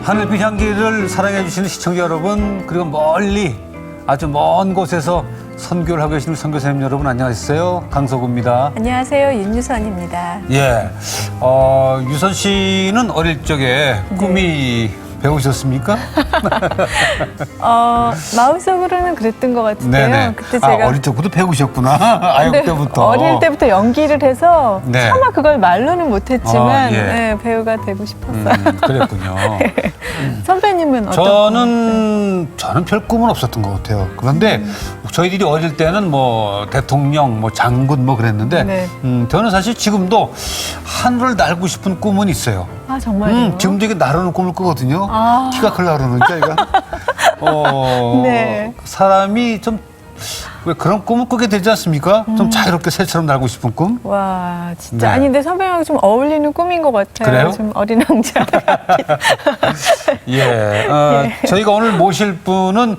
하늘빛 향기를 사랑해주시는 시청자 여러분, 그리고 멀리 아주 먼 곳에서 선교를 하고 계시는 선교사님 여러분, 안녕하세요. 강석우입니다. 안녕하세요. 윤유선입니다. 예, 유선 씨는 어릴 적에 꿈이 배우셨습니까? 마음속으로는 그랬던 것 같은데요. 네네. 그때 제가 어릴 적부터 배우셨구나. 아육 때부터. 어릴 때부터 연기를 해서 네. 차마 그걸 말로는 못했지만 예. 네, 배우가 되고 싶었어요. 그랬군요. 선배님은 어떤? 저는 별 꿈은 없었던 것 같아요. 그런데 저희들이 어릴 때는 뭐 대통령, 뭐 장군 뭐 그랬는데, 네. 저는 사실 지금도 하늘을 날고 싶은 꿈은 있어요. 아 정말요? 지금도 이게 나르는 꿈을 꾸거든요. 아. 키가 크려고 그러니까 얘가. 네. 사람이 좀 왜 그런 꿈을 꾸게 되지 않습니까? 좀 자유롭게 새처럼 날고 싶은 꿈? 와 진짜 네. 아니 근데 선배님하고 좀 어울리는 꿈인 것 같아요. 그래요? 좀 어린 왕자. 예. 저희가 오늘 모실 분은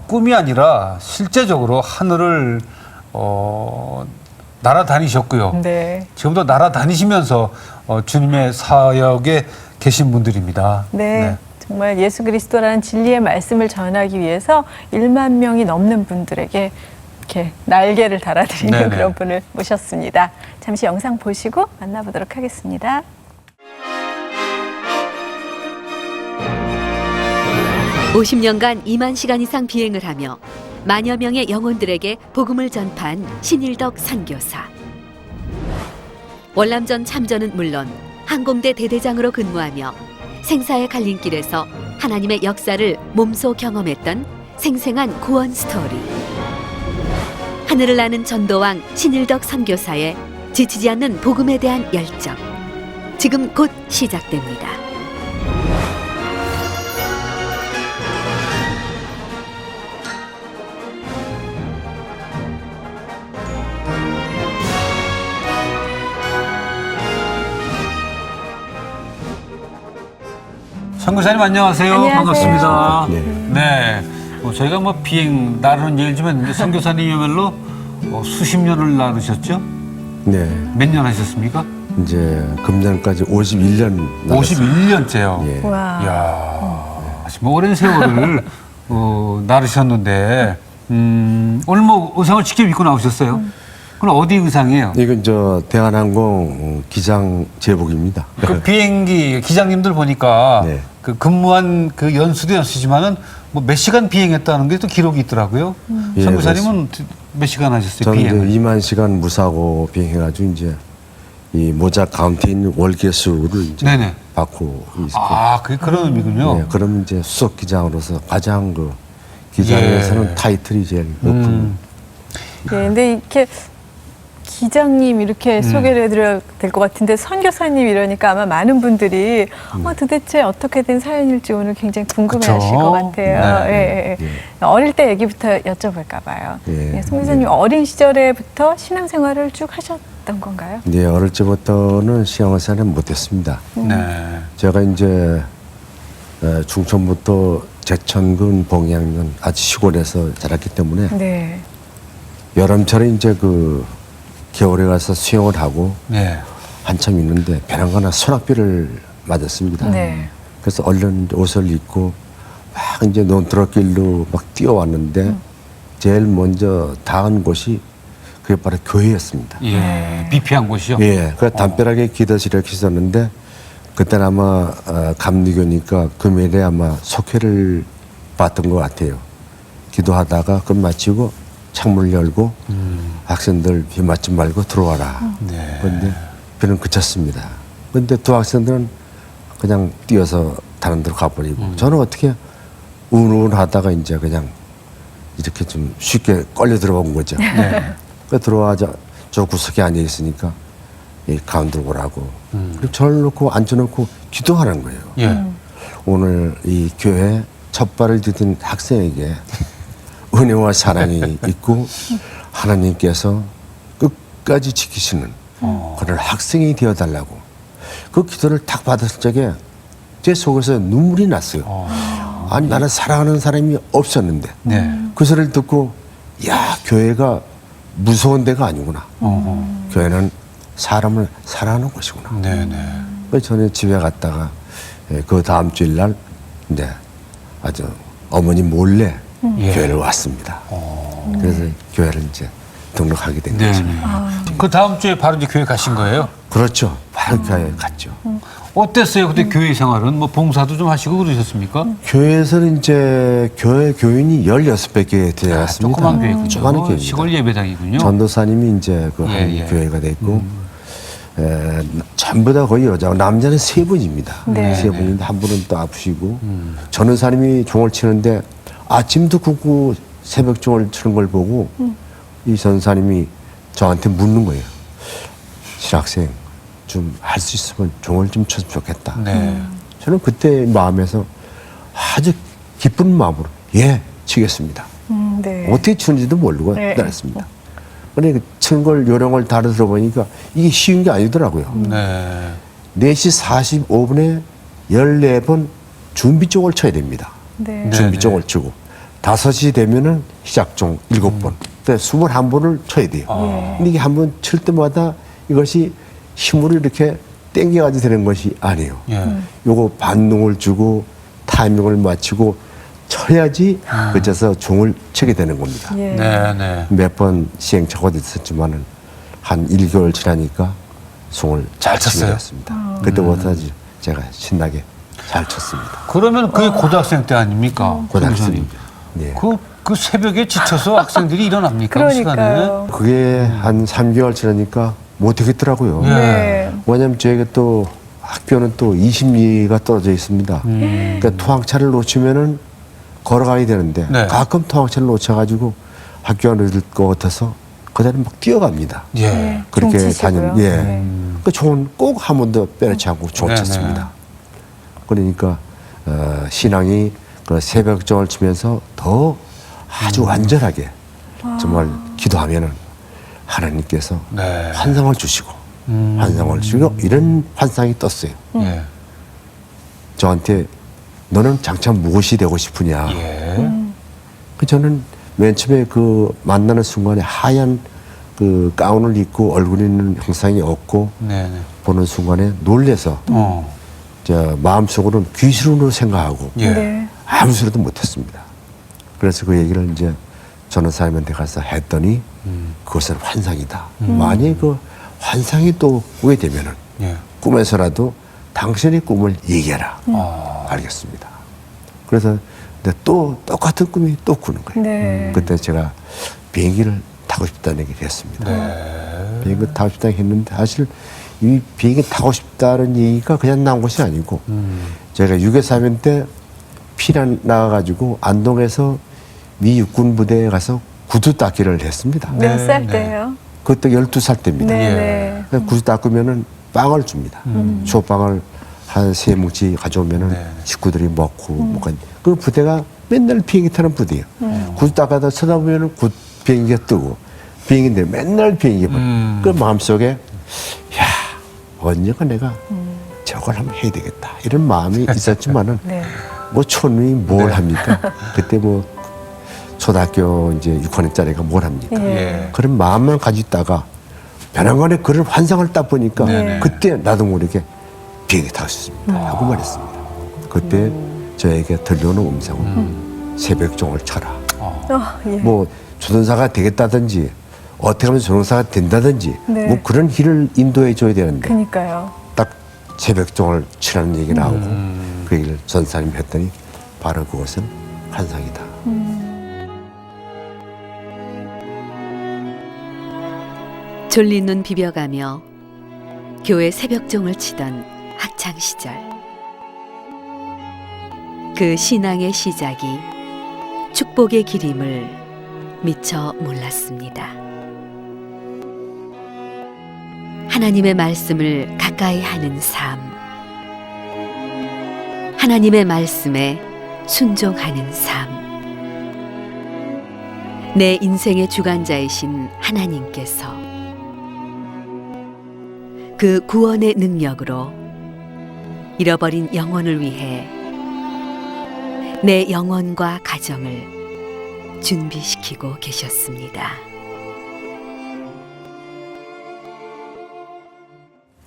꿈이 아니라 실제적으로 하늘을 날아다니셨고요. 네. 지금도 날아다니시면서 주님의 사역에 계신 분들입니다. 네. 정말 예수 그리스도라는 진리의 말씀을 전하기 위해서 1만 명이 넘는 분들에게 이렇게 날개를 달아드리는 네네. 그런 분을 모셨습니다. 잠시 영상 보시고 만나보도록 하겠습니다. (50년간) 2만 시간 이상 비행을 하며 만여 명의 영혼들에게 복음을 전파한 신일덕 선교사. 월남전 참전은 물론 항공대 대대장으로 근무하며 생사의 갈림길에서 하나님의 역사를 몸소 경험했던 생생한 구원 스토리. 하늘을 나는 전도왕 신일덕 선교사의 지치지 않는 복음에 대한 열정. 지금 곧 시작됩니다. 선교사님 안녕하세요. 안녕하세요. 반갑습니다. 네. 네. 저희가 뭐 비행 나르는 얘기를 좀 했는데 선교사님이야말로 수십 년을 나르셨죠? 네. 몇 년 하셨습니까? 이제 금년까지 51년 51년째요. 예. 와. 이야, 뭐 오랜 세월을 나르셨는데 오늘 뭐 의상을 직접 입고 나오셨어요? 그럼 어디 의상이에요? 이건 저 대한항공 기장 제복입니다. 그 비행기 기장님들 보니까 네. 그 근무한 그 연수도 연수지만은 뭐 몇 시간 비행했다는 게 또 기록이 있더라고요. 예, 선교사님은 몇 시간 하셨어요? 저는 이제 비행을? 2만 시간 무사고 비행해가지고 이제 이 모자 가운데 있는 월계수를 이제 네네. 받고 있고. 아, 그게 그런 의미군요. 네, 그럼 이제 수석 기장으로서 가장 그 기장에서는 예. 타이틀이 제일 높은. 네, 근데 이렇게 기장님 이렇게 소개를 해드려야 될 것 같은데 선교사님 이러니까 아마 많은 분들이 도대체 어떻게 된 사연일지 오늘 굉장히 궁금해하실 그쵸? 것 같아요. 네. 예, 예. 어릴 때 얘기부터 여쭤볼까 봐요. 예. 예, 선교사님 어린 시절에부터 신앙생활을 쭉 하셨던 건가요? 네, 어릴 적부터는 신앙생활을 못했습니다. 네. 제가 이제 중천부터 제천군 봉양면 아주 시골에서 자랐기 때문에 네. 여름철에 이제 그 겨울에 가서 수영을 하고 네. 한참 있는데 벼랑거나 소낙비를 맞았습니다. 네. 그래서 얼른 옷을 입고 막 이제 논두렁길로 막 뛰어왔는데 제일 먼저 닿은 곳이 그게 바로 교회였습니다. 예. 비피한 곳이요? 예, 그 담벼락에 기도실 이렇게 있었는데 그때는 아마 감리교니까 금요일에 아마 속회를 봤던 것 같아요. 기도하다가 끝 마치고 창문을 열고 학생들 비 맞지 말고 들어와라. 네. 그런데 비는 그쳤습니다. 그런데 두 학생들은 그냥 뛰어서 다른 데로 가버리고 저는 어떻게 운운하다가 이제 그냥 이렇게 좀 쉽게 걸려 들어온 거죠. 네. 그 들어와자 저 구석에 앉아 있으니까 이 가운데로 오라고. 그리고 저를 놓고 앉혀놓고 기도하는 거예요. 예. 오늘 이 교회 첫 발을 디딘 학생에게 은혜와 사랑이 있고 하나님께서 끝까지 지키시는 그런 학생이 되어달라고 그 기도를 딱 받았을 적에 제 속에서 눈물이 났어요. 아니 나는 사랑하는 사람이 없었는데 네. 그 소리를 듣고 야 교회가 무서운 데가 아니구나. 교회는 사람을 사랑하는 곳이구나. 네네. 그래서 저는 집에 갔다가 그 다음 주일날 이제 아주 어머니 몰래 예. 교회를 왔습니다. 그래서 교회를 이제 등록하게 된 거죠. 네네. 그 다음 주에 바로 이제 교회 가신 거예요? 그렇죠. 바로 교회에 갔죠. 어땠어요? 그때 교회 생활은 뭐 봉사도 좀 하시고 그러셨습니까? 교회에서는 이제 교회 교인이 16밖에 되었습니다. 조그만 교회군요. 조그만 교회입니다. 시골 예배당이군요. 전도사님이 이제 그 한 예, 예. 교회가 됐고 전부 다 거의 여자고 남자는 3분입니다. 네. 3분인데 한 분은 또 아프시고 전도사님이 종을 치는데 아침도 굶고 새벽 종을 치는 걸 보고 이 전도사님이 저한테 묻는 거예요. 신학생 좀 할 수 있으면 종을 좀 쳤으면 좋겠다. 네. 저는 그때 마음에서 아주 기쁜 마음으로 예 치겠습니다. 네. 어떻게 치는지도 모르고 네. 따랐습니다. 그런데 치는 걸 요령을 다뤄 들어보니까 이게 쉬운 게 아니더라고요. 네. 4시 45분에 14번 준비 쪽을 쳐야 됩니다. 네. 네. 준비 쪽을 치고 5시 되면은 시작종 7번. 그때 21번을 쳐야 돼요. 예. 근데 이게 한 번 칠 때마다 이것이 힘으로 이렇게 땡겨가지고 되는 것이 아니에요. 예. 요거 반동을 주고 타이밍을 맞추고 쳐야지 그쳐서 종을 치게 되는 겁니다. 예. 네네. 몇 번 시행착오도 있었지만은 한 1개월 지나니까 송을 잘 치게 쳤어요? 됐습니다. 그때부터 제가 신나게 잘 쳤습니다. 그러면 그게 고등학생 때 아닙니까? 고등학생. 교수님. 네. 그 새벽에 지쳐서 학생들이 일어납니까? 그 시간에? 그러니까요. 그게 한 3개월 지나니까 못 하겠더라고요. 네. 네. 왜냐면 저희가 또 학교는 또 20리가 떨어져 있습니다. 그러니까 토항차를 놓치면은 걸어가야 되는데 네. 가끔 토항차를 놓쳐가지고 학교 안 늦을 것 같아서 그대로 막 뛰어갑니다. 예. 네. 그렇게 종 치시고요. 다니는 예. 네. 그 종은 꼭 한 번도 빼놓지 않고 종 네, 쳤습니다. 그러니까 신앙이 그 새벽종을 치면서 더 아주 완전하게 정말 기도하면은 하나님께서 네. 환상을 주시고 환상을 주시고 이런 환상이 떴어요. 예. 저한테 너는 장차 무엇이 되고 싶으냐. 예. 그 저는 맨 처음에 그 만나는 순간에 하얀 그 가운을 입고 얼굴에 있는 형상이 없고 네네. 보는 순간에 놀래서 저 마음속으로는 귀신으로 생각하고 예. 네. 아무 소리도 못했습니다. 그래서 그 얘기를 이제 전도사님한테 가서 했더니 그것은 환상이다. 만약에 그 환상이 또 오게 되면은 예. 꿈에서라도 당신의 꿈을 얘기해라. 알겠습니다. 그래서 근데 또 똑같은 꿈이 또 꾸는 거예요. 네. 그때 제가 비행기를 타고 싶다는 얘기를 했습니다. 네. 비행기 타고 싶다고 했는데 사실 이 비행기 타고 싶다는 얘기가 그냥 나온 것이 아니고 제가 유괴사면 때 피난 나가가지고 안동에서 미 육군 부대에 가서 구두 닦기를 했습니다. 네. 몇 살 네. 때요? 그때 12살 때입니다. 네. 예. 네. 그래서 구두 닦으면은 빵을 줍니다. 초빵을 한 3뭉치 가져오면은 네. 식구들이 먹고 먹고 그 부대가 맨날 비행기 타는 부대예요. 구두 닦아다 쳐다보면은 비행기가 뜨고 비행기인데 맨날 비행기가 그 마음속에 야 언젠가 내가 저걸 한번 해야 되겠다 이런 마음이 있었지만은 네. 뭐 촌이 뭘 네. 합니까? 그때 뭐 초등학교 이제 6학년짜리가 뭘 합니까? 예. 그런 마음만 가지고 있다가 벼랑간에 그런 환상을 딱 보니까 네네. 그때 나도 모르게 비행기 타고 싶습니다 하고 말했습니다. 그때 저에게 들려오는 음성은 새벽종을 쳐라. 예. 뭐 조선사가 되겠다든지 어떻게 하면 조선사가 된다든지 네. 뭐 그런 길을 인도해 줘야 되는데 그니까요. 딱 새벽종을 치라는 얘기 나오고 그 얘기를 전사님이 했더니 바로 그것은 환상이다. 졸린 눈 비벼가며 교회 새벽종을 치던 학창 시절. 그 신앙의 시작이 축복의 길임을 미처 몰랐습니다. 하나님의 말씀을 가까이 하는 삶. 하나님의 말씀에 순종하는 삶. 내 인생의 주관자이신 하나님께서 그 구원의 능력으로 잃어버린 영혼을 위해 내 영혼과 가정을 준비시키고 계셨습니다.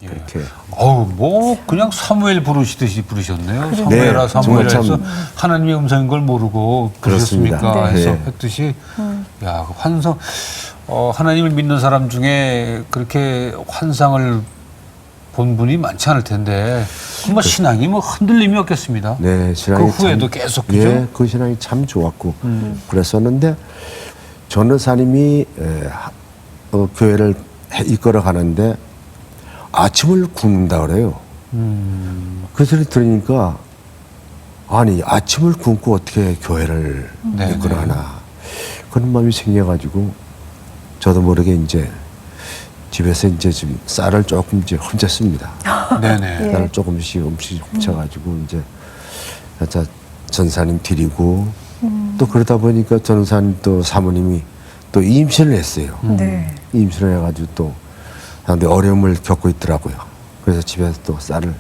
그렇게. 어우, 뭐 그냥 사무엘 부르시듯이 부르셨네요. 네, 사무엘아 정말 사무엘에서 참 하나님의 음성인 걸 모르고 그렇습니다. 부르셨습니까? 네. 해서 했듯이 야, 그 환상 하나님을 믿는 사람 중에 그렇게 환상을 본 분이 많지 않을 텐데 뭐 신앙이 뭐 흔들림이 없겠습니다. 네, 신앙이 그 후에도 계속 그죠? 예, 그 신앙이 참 좋았고 그랬었는데 전도사님이 교회를 이끌어 가는데 아침을 굶는다 그래요. 그 소리 들으니까 아니 아침을 굶고 어떻게 교회를 네, 이끌어 네. 가나 그런 마음이 생겨가지고 저도 모르게 이제 집에서 이제 좀 쌀을 조금 이제 훔쳤습니다. 네네. 예. 쌀을 조금씩 훔쳐가지고 이제 자 전사님 드리고 또 그러다 보니까 전사님 또 사모님이 또 임신을 했어요. 네. 임신을 해가지고 또 근데 어려움을 겪고 있더라고요. 그래서 집에서 또 쌀을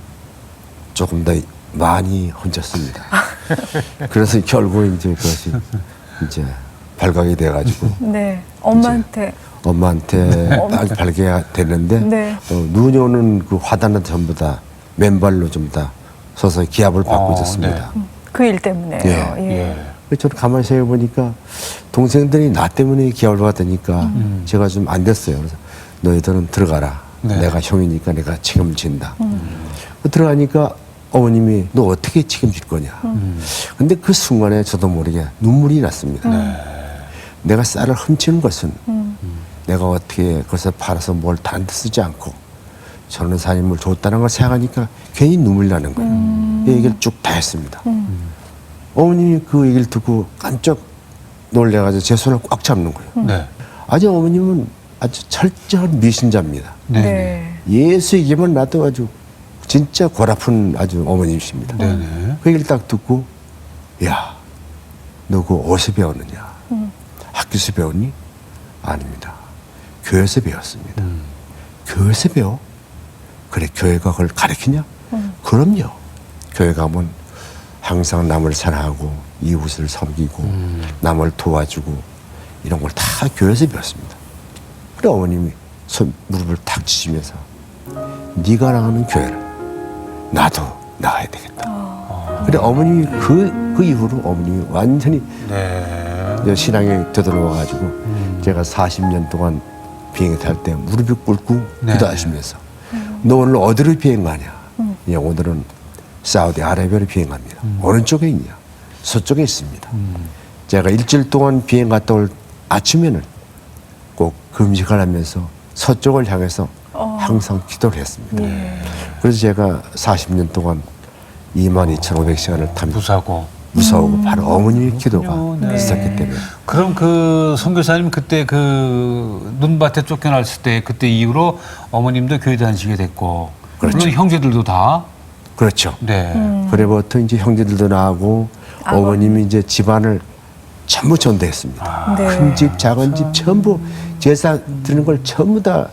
조금 더 많이 훔쳤습니다. 그래서 결국 이제 그것이 이제 발각이 돼가지고 네. 엄마한테. 엄마한테 발견이 됐는데 네. 눈이 오는 그 화단은 전부 다 맨발로 좀 다 서서 기압을 받고 있었습니다. 그 일 때문에요. 예. 예. 그래서 저는 가만히 생각해보니까 동생들이 나 때문에 기압을 받으니까 제가 좀 안 됐어요. 그래서 너희들은 들어가라. 네. 내가 형이니까 내가 책임을 진다. 들어가니까 어머님이 너 어떻게 책임질 거냐. 근데 그 순간에 저도 모르게 눈물이 났습니다. 내가 쌀을 훔치는 것은 내가 어떻게 그것을 팔아서 뭘 다른 데 쓰지 않고 전도사님을 줬다는 걸 생각하니까 괜히 눈물이 나는 거예요. 이 얘기를 쭉 다 했습니다. 어머님이 그 얘기를 듣고 깜짝 놀래가지고 제 손을 꽉 잡는 거예요. 네. 아주 어머님은 아주 철저한 미신자입니다. 네. 네. 예수 얘기만 나도 아주 진짜 골아픈 아주 어머님이십니다. 네네. 그 얘기를 딱 듣고 야, 너 그거 어디서 배웠느냐? 학교에서 배웠니? 아닙니다. 교회에서 배웠습니다. 교회에서 배워? 그래, 교회가 그걸 가르치냐? 그럼요. 교회 가면 항상 남을 사랑하고 이웃을 섬기고 남을 도와주고 이런 걸 다 교회에서 배웠습니다. 그래 어머님이 무릎을 탁 치시면서 네가 나가는 교회를 나도 나가야 되겠다. 그래 어머님이 그 이후로 어머님이 완전히 네. 이제 신앙에 되돌아와가지고 제가 40년 동안 비행기 탈 때 무릎이 꿇고 네. 기도하시면서 너 오늘 어디로 비행 가냐? 예, 오늘은 사우디아라비아로 비행합니다. 어느 쪽에 있냐? 서쪽에 있습니다. 제가 일주일 동안 비행 갔다 올 아침에는 꼭 금식을 하면서 서쪽을 향해서 항상 기도를 했습니다. 그래서 제가 40년 동안 22,500시간을 탑니다. 무서우고 바로 어머님의 기도가 네. 있었기 때문에. 그럼 그 선교사님 그때 그 눈밭에 쫓겨났을 때 그때 이후로 어머님도 교회 다니시게 됐고 그렇죠. 물론 형제들도 다 그렇죠. 네. 그래부터 이제 형제들도 나오고 어머님이 이제 집안을 전부 전도했습니다. 네. 큰 집, 작은 집 전부 제사 드리는 걸 전부 다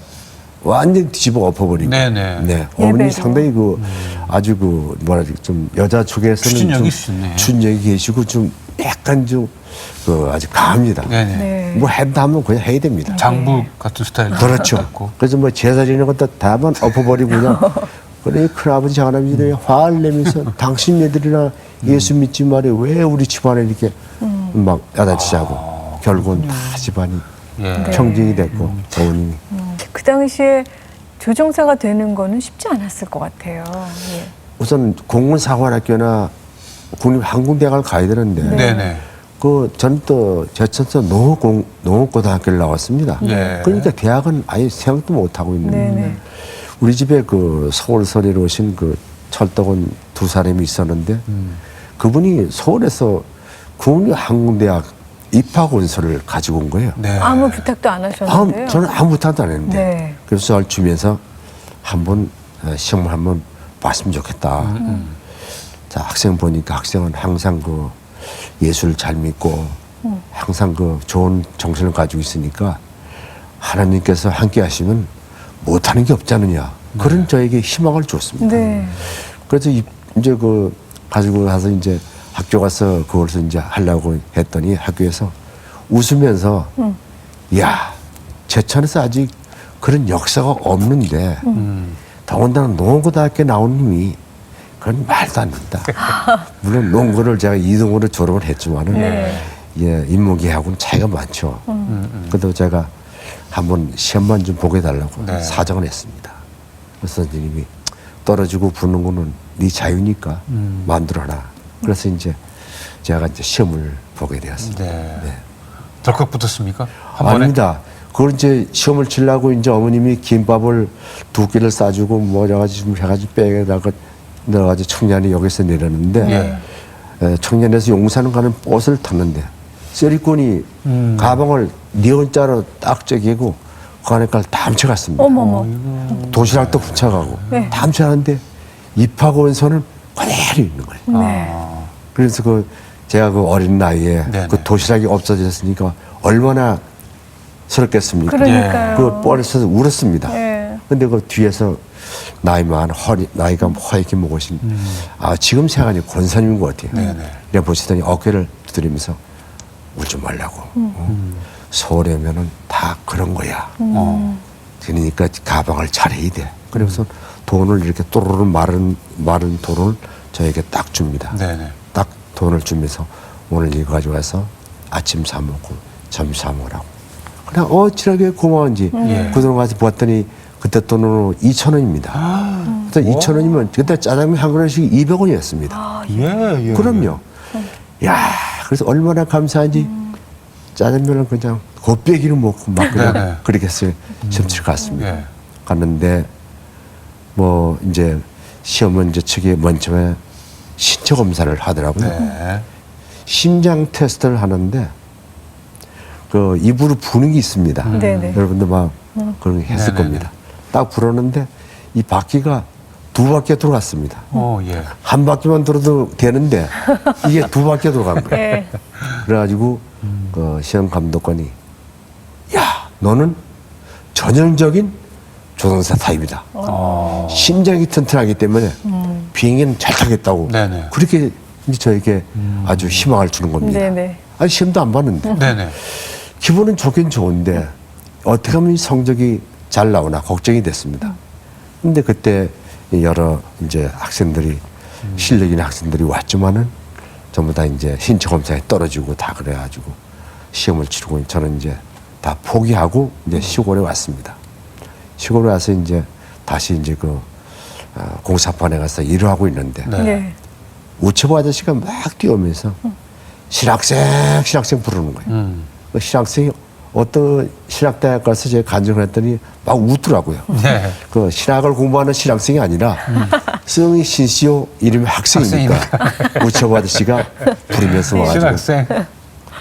완전 뒤집어 엎어버리고. 네네. 네. 어머니 예배로. 상당히 그 아주 그 뭐라 그러지 좀 여자 쪽에서는 추진력이 좀 있으시네. 추진력이 계시고 좀 약간 좀 그 아주 강합니다. 네네. 네. 뭐 한다 하면 그냥 해야 됩니다. 장부 같은 스타일. 그렇죠. 그래서 뭐 제사 지내는 것도 다만 엎어버리고 그냥 그래 큰아버지 작은아버지들이 화를 내면서 당신 애들이나 예수 믿지 말이 왜 우리 집안에 이렇게 막 야단치자고 결국은 다 집안이 예. 평정이 됐고 어머님이 그 당시에 조종사가 되는 거는 쉽지 않았을 것 같아요. 예. 우선 공군사관학교나 국립항공대학을 가야 되는데 네네. 그 저는 또 제천서 농업고등학교를 나왔습니다. 네. 그러니까 대학은 아예 생각도 못 하고 있는. 네네. 우리 집에 그 서울서리로 오신 그 철덕은 두 사람이 있었는데 그분이 서울에서 국립항공대학 입학원서를 가지고 온 거예요. 네. 아무 부탁도 안 하셨는데요. 저는 아무 부탁도 안 했는데 네. 그래서 저를 주면서 한번 시험을 한번 봤으면 좋겠다. 자, 학생 보니까 학생은 항상 그 예수를 잘 믿고 항상 그 좋은 정신을 가지고 있으니까 하나님께서 함께 하시면 못하는 게 없지 않느냐. 그런 저에게 희망을 줬습니다. 네. 그래서 이제 그 가지고 가서 이제 학교 가서 그것을 이제 하려고 했더니 학교에서 웃으면서 야, 제천에서 아직 그런 역사가 없는데 더군다나 농고등학교 나온 님이 그건 말도 안 된다. 물론 농고를 제가 이동으로 졸업을 했지만은 네. 예, 인문계하고는 차이가 많죠. 그래도 제가 한번 시험만 좀 보게 달라고 네. 사정을 했습니다. 그래서 선생님이 떨어지고 붙는 거는 네 자유니까 만들어라. 그래서 이제 제가 이제 시험을 보게 되었습니다. 네. 네. 덜컥 붙었습니까? 한 번에? 아닙니다. 그걸 이제 시험을 치려고 이제 어머님이 김밥을 2끼를 싸주고 뭐 해가지고 백에다가 넣어가지고 청년이 여기서 내렸는데 청년에서 용산 가는 버스를 탔는데 셀리콘이 가방을 니온자로 딱 쪼개고 그 안에 걸 다 훔쳐갔습니다. 어머머. 도시락도 훔쳐가고 네. 다 훔쳐가는데 입하고 온 손은 그대로 있는 거예요. 네. 그래서 그 제가 그 어린 나이에 네네. 그 도시락이 없어졌으니까 얼마나 스럽겠습니까? 그러니까요. 그 버스에서 울었습니다. 네. 근데 그 뒤에서 나이가 허옇게 먹으신 아 지금 생각하니 권사님인 것 같아요. 네네. 내가 보시더니 어깨를 두드리면서 울지 말라고. 서울에 오면은 다 그런 거야. 그러니까 가방을 차려야 돼. 그래서 돈을 이렇게 또르르 마른 돈을 저에게 딱 줍니다. 네네. 딱 돈을 주면서 오늘 이거 가져가서 아침 사 먹고 점심 사 먹으라고. 그냥 어찌나게 고마운지 예. 그 돈 가서 보았더니 그때 돈으로 2,000원입니다. 그래서 2,000원이면 그때 짜장면 한 그릇이 200원이었습니다. 예. 그럼요. 야, 그래서 얼마나 감사한지 짜장면을 그냥 곱빼기로 먹고 막 그냥 네네. 그렇게 해서 시험치러 갔습니다. 예. 갔는데 뭐 이제 시험은 이제 측에 맨 처음에 신체 검사를 하더라고요. 네. 심장 테스트를 하는데 그 입으로 부는 게 있습니다. 네네. 여러분들 막 그런 거 했을 네네네. 겁니다. 딱 불었는데 이 바퀴가 2바퀴 돌아갔습니다. 예. 한 바퀴만 돌아도 되는데 이게 2바퀴 돌아간 거예요. 네. 그래가지고 그 시험 감독관이 야 너는 전형적인 조종사 타입이다. 심장이 튼튼하기 때문에 비행기는 잘 타겠다고 네네. 그렇게 이제 저에게 아주 희망을 주는 겁니다. 네네. 아니 시험도 안 봤는데 네네. 기분은 좋긴 좋은데 어떻게 하면 이 성적이 잘 나오나 걱정이 됐습니다. 근데 그때 여러 이제 학생들이 실력 있는 학생들이 왔지만은 전부 다 이제 신체 검사에 떨어지고 다 그래가지고 시험을 치르고 저는 이제 다 포기하고 이제 시골에 왔습니다. 시골에 와서 이제 다시 이제 그 공사판에 가서 일을 하고 있는데 네. 네. 우체부 아저씨가 막 뛰어오면서 실학생 부르는 거예요. 그 실학생이 어떤 실학대학 가서 제가 간증을 했더니 막 웃더라고요. 네. 그 실학을 공부하는 실학생이 아니라 성이 신시오 이름이 학생이니까 우체부 아저씨가 부르면서 와가지고 신학생.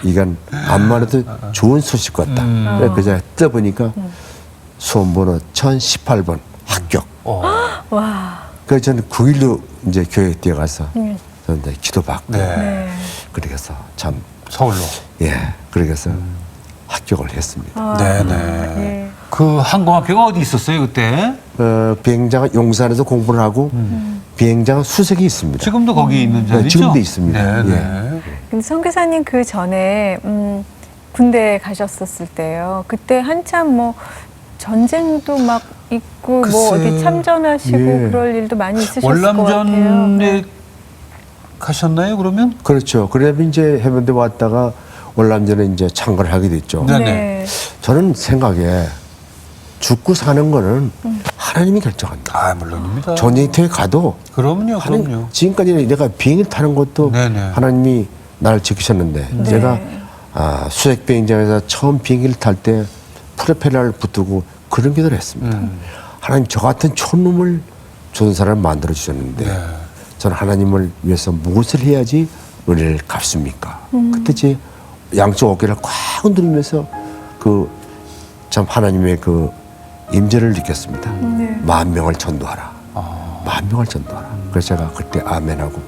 이건 암만 해도 좋은 소식 같다. 그래서 그냥 떠보니까 수험번호 1018번 합격. 와. 그래서 저는 그 일로 이제 교회에 뛰어가서 저는 이제 기도받고 네. 네. 그렇게 해서 참 서울로. 예, 그렇게 해서 합격을 했습니다. 아, 네네. 예. 그 항공학교가 어디 있었어요 그때? 비행장은 용산에서 공부를 하고 비행장은 수색이 있습니다. 지금도 거기 있는 네, 자리죠? 지금도 있습니다. 네네. 근데 선교사님 그 전에 군대 가셨었을 때요. 그때 한참 뭐 전쟁도 막 있고 뭐 글쎄. 어디 참전하시고 예. 그럴 일도 많이 있으셨을 것 같아요. 월남전에 가셨나요 그러면? 그렇죠. 그래서 이제 해병대 왔다가 월남전에 이제 참가를 하게 됐죠. 네. 네. 저는 생각에 죽고 사는 거는 하나님이 결정한다. 아 물론입니다. 전쟁터에 가도 그럼요, 그럼요. 지금까지 내가 비행기 타는 것도 네네. 하나님이 나를 지키셨는데 제가 수색 비행장에서 처음 비행기를 탈 때 프로펠러를 붙들고 그런 기도를 했습니다. 하나님 저 같은 촌놈을 조선사를 만들어 주셨는데 네. 저는 하나님을 위해서 무엇을 해야지 은혜를 갚습니까? 그때 제 양쪽 어깨를 꽉 흔들면서 그 참 하나님의 그 임재를 느꼈습니다. 네. 10,000명을 전도하라. 10,000명을 전도하라. 그래서 제가 그때 아멘하고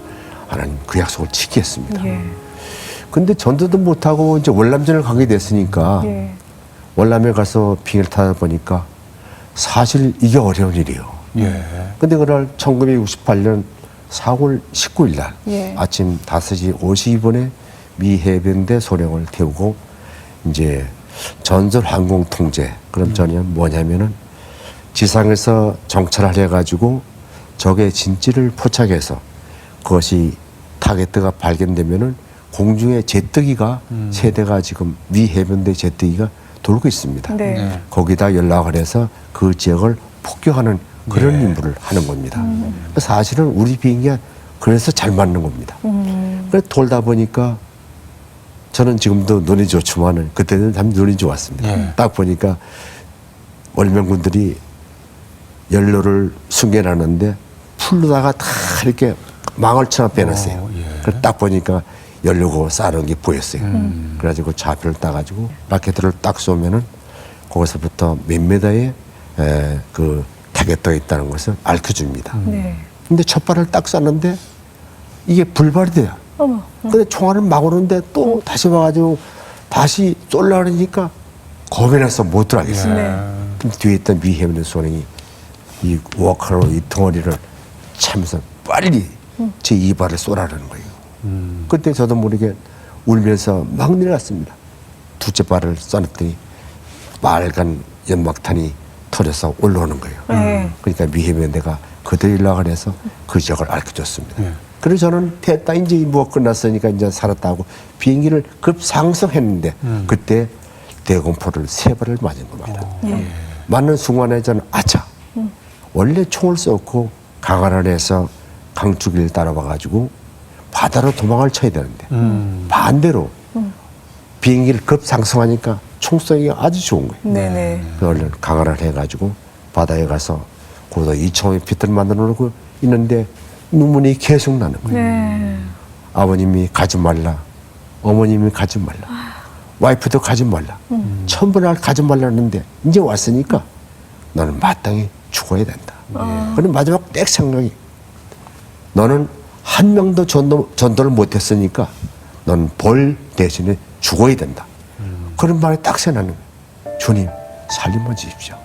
하나님 그 약속을 지키겠습니다. 예. 근데 전도도 못하고 이제 월남전을 가게 됐으니까 예. 월남에 가서 비행기를 타다 보니까 사실 이게 어려운 일이에요. 예. 근데 그날 1968년 4월 19일 날 예. 아침 5시 52분에 미 해병대 소령을 태우고 이제 전설 항공 통제. 그럼 저는 뭐냐면은 지상에서 정찰을 해가지고 적의 진지를 포착해서 그것이 타겟트가 발견되면은 공중에 제뜨기가 세대가 지금 미 해병대 제뜨기가 돌고 있습니다. 네. 네. 거기다 연락을 해서 그 지역을 폭격하는 그런 예. 임무를 하는 겁니다. 사실은 우리 비행기가 그래서 잘 맞는 겁니다. 그래서 돌다 보니까 저는 지금도 눈이 좋지만은 그때는 참 눈이 좋았습니다. 예. 딱 보니까 월명군들이 연료를 숨겨놨는데 풀로다가 다 이렇게 망을처럼 빼놨어요. 예. 그래서 딱 보니까 연료고 싸는 게 보였어요. 그래가지고 좌표를 따가지고 라켓을 딱 쏘면은 거기서부터 몇 메다에 그 타겟떠 있다는 것을 알려줍니다. 네. 근데 첫 발을 딱 쐈는데 이게 불발이 돼요. 어머. 근데 총알을 막 오는데 또 다시 와가지고 다시 쏠라 그러니까 겁이 나서 못 들어가겠어요. 네. 근데 뒤에 있던 미 해병대 소령이 이 워커로 이 덩어리를 차면서 빨리 제 이발을 쏘라는 거예요. 그때 저도 모르게 울면서 막 내려갔습니다. 두째 발을 쏘았더니 빨간 연막탄이 터져서 올라오는 거예요. 네. 그러니까 미 해병대가 그대로 연락을 해서 그 지역을 알려줬습니다. 예. 그래서 저는 됐다 이제 임무가 끝났으니까 이제 살았다고 비행기를 급상승했는데 그때 대공포를 3발을 맞은 겁니다. 맞는 순간에 저는 아차 원래 총을 쏘고 강화란에서 강주기를 따라와가지고 바다로 도망을 쳐야 되는데 반대로 비행기를 급상승하니까 총쏘기가 아주 좋은 거예요. 네네. 얼른 강화를 해가지고 바다에 가서 거기서 2,000의 피트를 만들어 놓고 있는데 눈물이 계속 나는 거예요. 네. 아버님이 가지 말라. 어머님이 가지 말라. 와이프도 가지 말라. 전부 날 가지 말라는데 이제 왔으니까 너는 마땅히 죽어야 된다. 그럼 마지막 딱 생각이 너는 한 명도 전도를 못했으니까 넌 벌 대신에 죽어야 된다. 그런 말이 딱 생각나는 거예요. 주님 살림만 주십시오.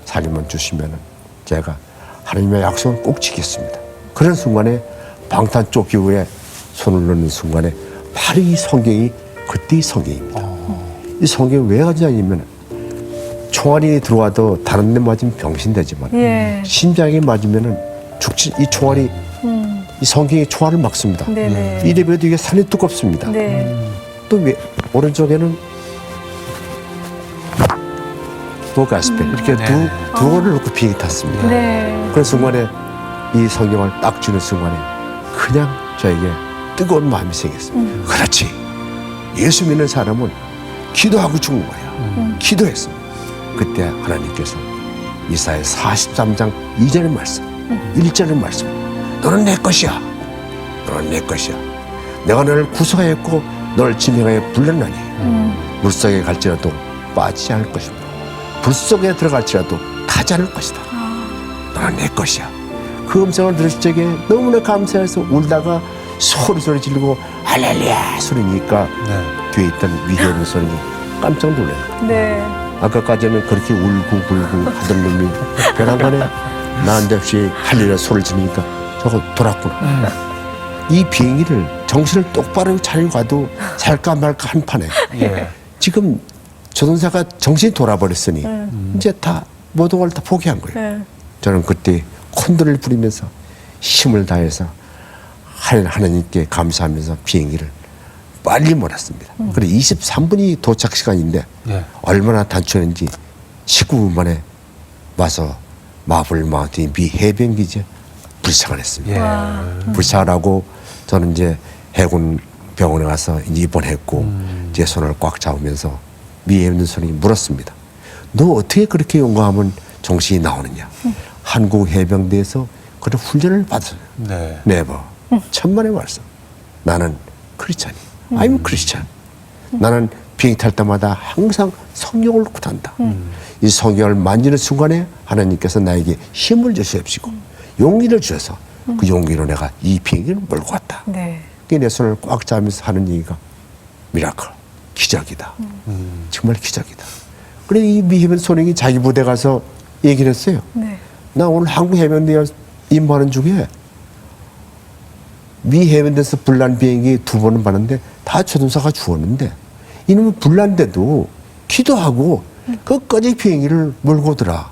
살림만 주시면 제가 하나님의 약속은 꼭 지켰습니다. 그런 순간에 방탄 쫓기 후에 손을 넣는 순간에 바로 이 성경이 그때의 성경입니다. 이 성경이 왜 가져냐면 총알이 들어와도 다른 데 맞으면 병신되지만 예. 심장에 맞으면 죽지. 이 총알이 이 성경이 총알을 막습니다. 네네. 이래봬도 이게 산이 두껍습니다. 네. 또 오른쪽에는 또 가스펠 이렇게 두 거를 놓고 비행기 탔습니다. 네. 그런 순간에 이 성경을 딱 주는 순간에 그냥 저에게 뜨거운 마음이 생겼습니다. 그렇지. 예수 믿는 사람은 기도하고 죽는 거야. 기도했습니다. 그때 하나님께서 이사야 43장 2절의 말씀, 1절의 말씀. 너는 내 것이야. 너는 내 것이야. 내가 너를 구속하였고 너를 지명하여 불렀나니 물속에 갈지라도 빠지지 않을 것이고 불 속에 들어갈지라도 타지 않을 것이다. 너는 내 것이야. 그 음성을 들었을 적에 너무나 감사해서 울다가 소리 지르고 할렐루야 소리니까 뒤에 있던 위대한 소리가 깜짝 놀라요. 네. 아까까지는 그렇게 울고 하던 놈이 벼랑간에 나한테 없이 할렐루야 소리를 지르니까 저거 돌았구나. 이 비행기를 정신을 똑바로 차리고 가도 살까 말까 한 판에 예. 지금 조선사가 정신이 돌아버렸으니 이제 다 모든 걸 다 포기한 거예요. 네. 저는 그때 콘도를 부리면서 힘을 다해서 하나님께 감사하면서 비행기를 빨리 몰았습니다. 그래 23분이 도착 시간인데 예. 얼마나 단축했는지 19분 만에 와서 마블 마운틴 미 해변기지에 불쌍을 했습니다. 예. 불쌍을 하고 저는 이제 해군 병원에 가서 입원했고 제 손을 꽉 잡으면서 미에 있는 손이 물었습니다. 너 어떻게 그렇게 용감하면 정신이 나오느냐. 한국 해병대에서 그런 훈련을 받았어요. 네. 네버. 천만의 말씀. 나는 크리스찬이야. I'm Christian. 나는 비행기 탈 때마다 항상 성경을 놓고 탄다. 이 성경을 만지는 순간에 하나님께서 나에게 힘을 주시옵시고 용기를 주셔서 그 용기로 내가 이 비행기를 몰고 갔다. 네. 내 손을 꽉 잡으면서 하는 얘기가 미라클, 기적이다. 정말 기적이다. 그래 이 미 해병 소령이 자기 부대 가서 얘기를 했어요. 네. 나 오늘 한국 해병대에 임무하는 중에 미 해병대에서 불난 비행기 2번은 봤는데 다 조종사가 죽었는데 이놈은 불난데도 기도하고 끝까지 비행기를 몰고 오더라.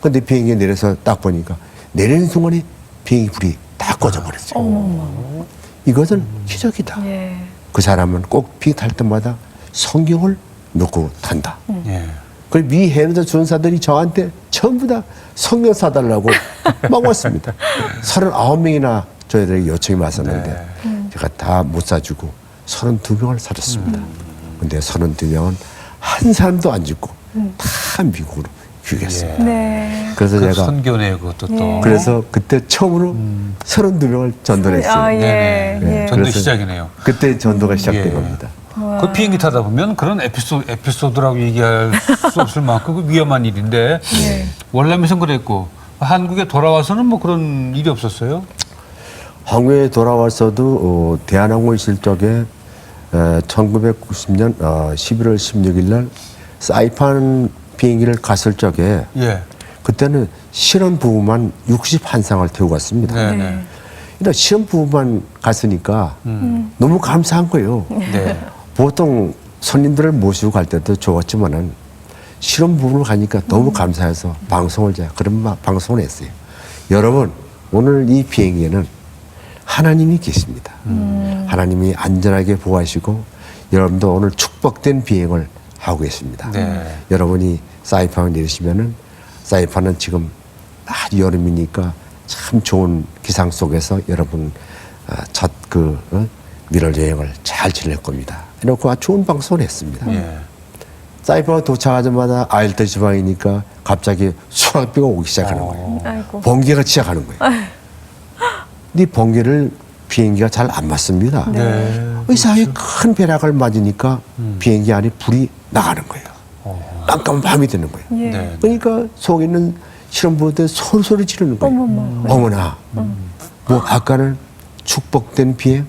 근데 비행기에 내려서 딱 보니까 내리는 순간에 비행기 불이 다 꺼져버렸어요. 이것은 기적이다. 예. 그 사람은 꼭 비행기 탈 때마다 성경을 놓고 탄다. 예. 그 미 해병대 전사들이 저한테 전부 다 성경 사달라고 막 왔습니다. 39명이나 저희들에게 요청이 왔었는데 제가 다 못 사주고 32명을 사줬습니다. 근데 32명은 한 사람도 안 죽고 다 미국으로 귀국했습니다. 네. 그래서 그 제가 선교네 그것도 또. 그래서 그때 처음으로 32명을 전도를 했어요. 아, 예. 네네. 예. 전도 그래서 시작이네요. 그때 전도가 시작된 예. 겁니다. 그 비행기 타다 보면 그런 에피소드라고 얘기할 수 없을 만큼 그 위험한 일인데 네. 월남에선 그랬고 한국에 돌아와서는 뭐 그런 일이 없었어요? 한국에 돌아와서도 대한항공 실적에 1990년 11월 16일 날 사이판 비행기를 갔을 적에 예. 그때는 실험 부부만 61상을 태우고 갔습니다. 네네. 그러니까 실험 부부만 갔으니까 너무 감사한 거예요. 네. 보통 손님들을 모시고 갈 때도 좋았지만은 실험 부부를 가니까 너무 감사해서 방송을 제가 그런 방송을 했어요. 여러분 오늘 이 비행기에는 하나님이 계십니다. 하나님이 안전하게 보호하시고 여러분도 오늘 축복된 비행을 하고 계십니다. 네. 여러분이 사이판을 내리시면은 사이판은 지금 아주 여름이니까 참 좋은 기상 속에서 여러분 첫 미럴 여행을 잘 지낼 겁니다. 이렇게 아주 좋은 방송을 했습니다. 예. 사이판에 도착하자마자 아일트 지방이니까 갑자기 소나비가 오기 시작하는 거예요. 아이고. 번개가 시작하는 거예요. 근데 번개를 비행기가 잘 안 맞습니다. 네. 이 사이에 큰 벼락을 맞으니까 비행기 안에 불이 나가는 거예요. 깜깜한 밤이 되는 거예요. 예. 네. 그러니까 속에 있는 실험부대 소리 지르는 거예요. 어머나. 뭐 아까는 축복된 비행,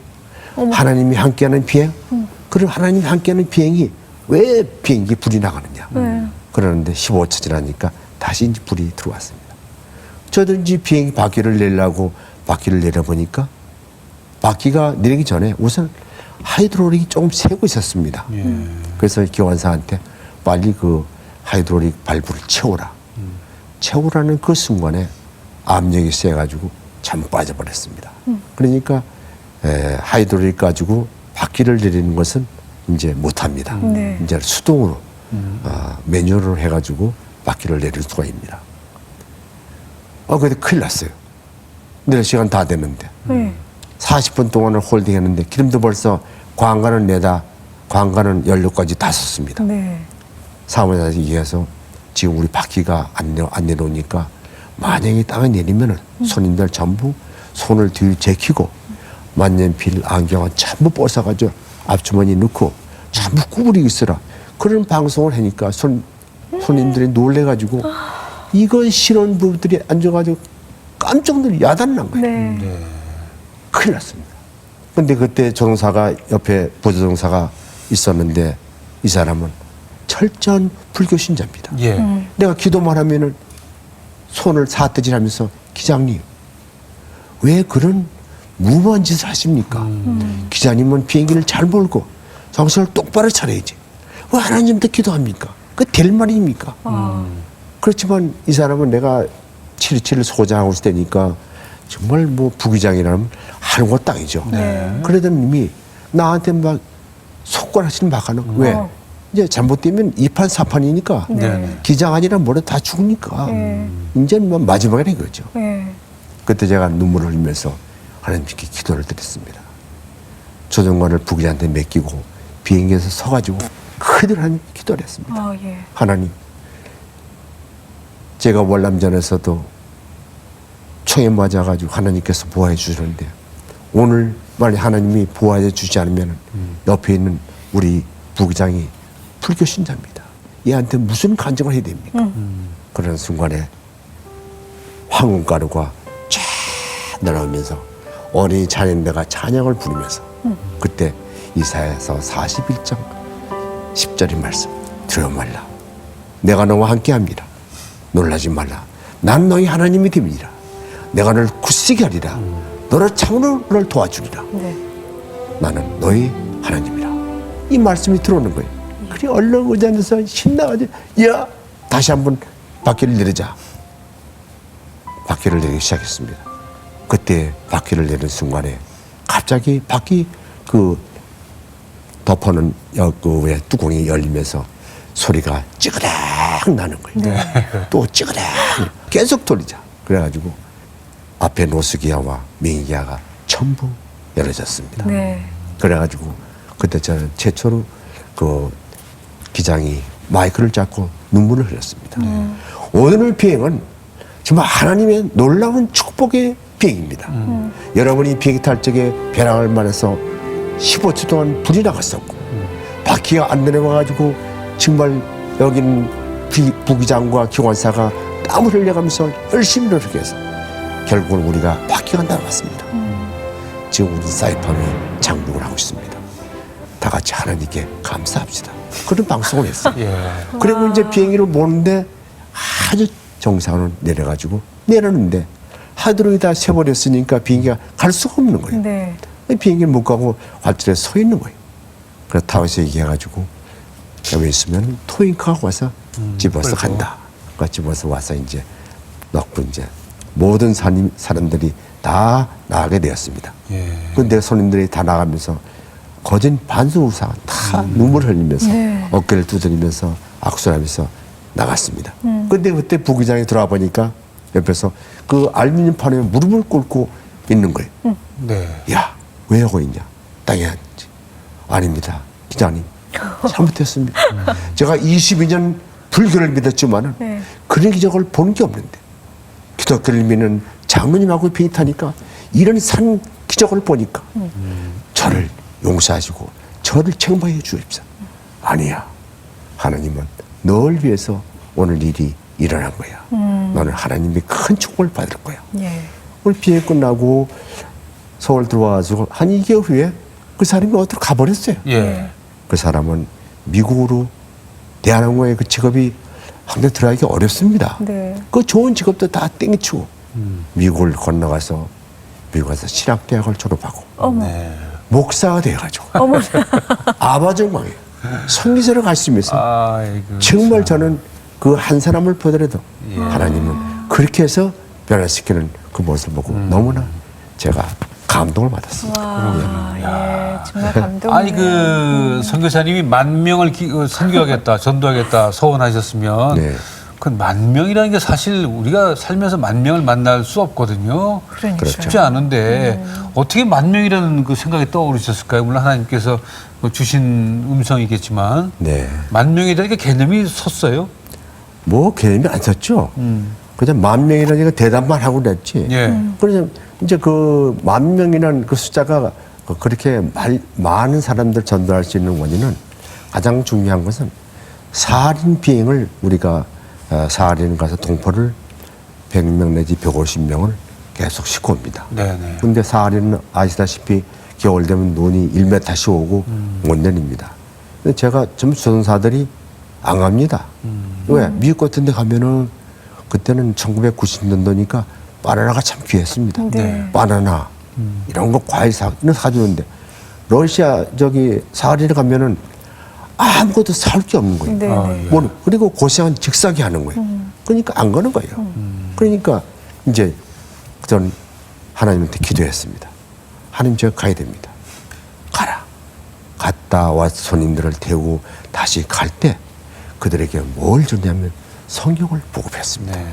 하나님이 함께하는 비행. 그럼 하나님이 함께하는 비행이 왜 비행기 불이 나가느냐. 그러는데 15초 지나니까 다시 이제 불이 들어왔습니다. 저도 이제 비행기 바퀴를 내려고 바퀴를 내려보니까 바퀴가 내리기 전에 우선 하이드롤릭이 조금 새고 있었습니다. 그래서 기관사한테 빨리 그 하이드롤릭 발부를 채우라. 채우라는 그 순간에 압력이 세가지고 참 빠져버렸습니다. 그러니까 하이드롤릭 가지고 바퀴를 내리는 것은 이제 못합니다. 네. 이제 수동으로 매뉴얼을 해가지고 바퀴를 내릴 수가 있습니다. 근데 큰일 났어요. 내릴 시간 다 됐는데. 40분 동안을 홀딩했는데 기름도 벌써 관관은 내다 관관은 연료까지 다 썼습니다. 네. 사무장한테 얘기해서 지금 우리 바퀴가 안 내려오니까 만약에 땅에 내리면은 손님들 전부 손을 뒤로 제키고 만년필 안경은 전부 벗어가지고 앞주머니 넣고 전부 구부리고 있어라. 그런 방송을 하니까 손님들이 놀래가지고 이건 신혼부부들이 앉아가지고 깜짝 놀라 야단 난 거예요. 네. 큰일 났습니다. 근데 그때 조종사가 옆에 부조종사가 있었는데 이 사람은 철저한 불교 신자입니다. 예. 내가 기도만 하면은 손을 사태질하면서 기장님 왜 그런 무모한 짓을 하십니까? 기자님은 비행기를 잘 몰고 정신을 똑바로 차려야지. 왜 하나님한테 기도합니까? 그 될 말입니까? 그렇지만 이 사람은 내가 727을 소장하고 있을 때니까 정말 뭐 부기장이라면 하는 것 땅이죠. 네. 그러던 님이 나한테 막 속관하시는 막하는 왜? 이제 잘못되면 2판 4판이니까 네. 기장 아니라 뭐래 다 죽으니까 이제는 뭐 마지막에 이거죠. 네. 그때 제가 눈물을 흘리면서 하나님께 기도를 드렸습니다. 조정관을 부기장한테 맡기고 비행기에서 서가지고 그대로 하나님께 기도를 했습니다. 아, 예. 하나님, 제가 월남전에서도 총에 맞아가지고 하나님께서 보호해 주시는데 오늘 만약 하나님이 보호해 주지 않으면 옆에 있는 우리 부기장이 불교 신자입니다. 얘한테 무슨 간증을 해야 됩니까? 그런 순간에 황금가루가 쫙 날아오면서 어린이 찬양대가 찬양을 부르면서 그때 이사야서 41장 10절의 말씀 두려워 말라. 내가 너와 함께합니다. 놀라지 말라. 난 너희 하나님이 됩니다. 내가 너를 굳세게 하리라. 너를 참으로 너를 도와주리라. 네. 나는 너희 하나님이라. 이 말씀이 들어오는 거예요. 그래 얼른 의자 앉아서 신나가지고 야 다시 한번 바퀴를 내리자. 바퀴를 내리기 시작했습니다. 그때 바퀴를 내리는 순간에 갑자기 바퀴 그 덮어놓은 그 뚜껑이 열리면서 소리가 찌그락 나는 거예요. 또 찌그락 계속 돌리자. 그래가지고 앞에 노스기아와 민기아가 전부 열어졌습니다. 네. 그래가지고 그때 저는 최초로 그 기장이 마이크를 잡고 눈물을 흘렸습니다. 오늘 비행은 정말 하나님의 놀라운 축복의 비행입니다. 여러분이 비행기 탈 적에 벼랑을 말해서 15초 동안 불이 나갔었고 바퀴가 안 내려와가지고 정말 여기는 부기장과 기관사가 땀을 흘려가면서 열심히 노력해서 결국은 우리가 바퀴가 날아갔습니다. 지금 우리 사이팜이 장벽을 하고 있습니다. 다 같이 하나님께 감사합시다. 그런 방송을 했어요. 예. 그리고 이제 비행기를 모는데 아주 정상으로 내려가지고 내렸는데 하드로 다 세버렸으니까 비행기가 갈 수가 없는 거예요. 네. 비행기를 못 가고 활주로에 서 있는 거예요. 그래서 타워에서 얘기해가지고 여기 있으면 토잉크가 와서 집어서 간다. 그러니까 집어서 와서 이제 넣고 이제 모든 사람들이 다 나가게 되었습니다. 예. 근데 손님들이 다 나가면서 거진 반수우상 다 눈물 흘리면서 네. 어깨를 두드리면서 악수하면서 나갔습니다. 근데 그때 부기장이 들어와 보니까 옆에서 그 알루미늄 판에 무릎을 꿇고 있는 거예요. 네. 야, 왜 하고 있냐? 땅에 앉지. 아닙니다. 기자님. 잘못했습니다. 제가 22년 불교를 믿었지만은 네. 그런 기적을 본 게 없는데 기독교를 믿는 장로님하고 비행기 타니까 이런 산 기적을 보니까 저를 용서하시고 저를 책임하여 주십시오. 아니야. 하나님은 널 위해서 오늘 일이 일어난 거야. 너는 하나님의 큰 축복을 받을 거야. 예. 오늘 비행 끝나고 서울 들어와가지고 한 2개월 후에 그 사람이 어디로 가버렸어요. 예. 그 사람은 미국으로 대한항공의 그 직업이 한데 들어가기 어렵습니다. 네. 그 좋은 직업도 다 땡치고 미국을 건너가서 미국에서 신학대학을 졸업하고 어머. 네. 목사가 돼가지고 어머. 아바정망이에요. 성기서를 갈 수 있면서 아이고. 정말 저는 그 한 사람을 보더라도 예. 하나님은 그렇게 해서 변화시키는 그 모습을 보고 너무나 제가 감동을 받았습니다. 와, 예, 정말 감동이네요. 아니 그 선교사님이 10,000명을 선교하겠다, 전도하겠다 소원하셨으면 네. 그 10,000명이라는 게 사실 우리가 살면서 10,000명을 만날 수 없거든요. 그러니까요. 그렇죠. 쉽지 않은데 어떻게 10,000명이라는 그 생각이 떠오르셨을까요? 물론 하나님께서 주신 음성이겠지만 네. 10,000명이라는 게 개념이 섰어요. 뭐 개념이 안 섰죠. 그냥 10,000명이라니까 대답만 하고 그랬지. 예. 그래서 이제 그 10,000명이라는 그 숫자가 그렇게 많은 사람들 전도할 수 있는 원인은 가장 중요한 것은 사할인 비행을 우리가 사할인 가서 동포를 100명 내지 150명을 계속 싣고 옵니다. 네네. 근데 사할인은 아시다시피 겨울 되면 눈이 1m씩 오고 못 내립니다. 근데 제가 좀 조선사들이 안 갑니다. 왜? 미국 같은 데 가면은 그때는 1990년도니까 바나나가 참 귀했습니다. 네. 바나나 이런 거 과일 사주는데 러시아 저기 사할인에 가면은 아무것도 사올 게 없는 거예요. 네. 아, 네. 예. 뭐, 그리고 고생은 즉사게 하는 거예요. 그러니까 안 가는 거예요. 그러니까 이제 전 하나님한테 기도했습니다. 하나님 제가 가야 됩니다. 가라. 갔다 와서 손님들을 태우고 다시 갈 때 그들에게 뭘 주냐면 성경을 보급했습니다. 네.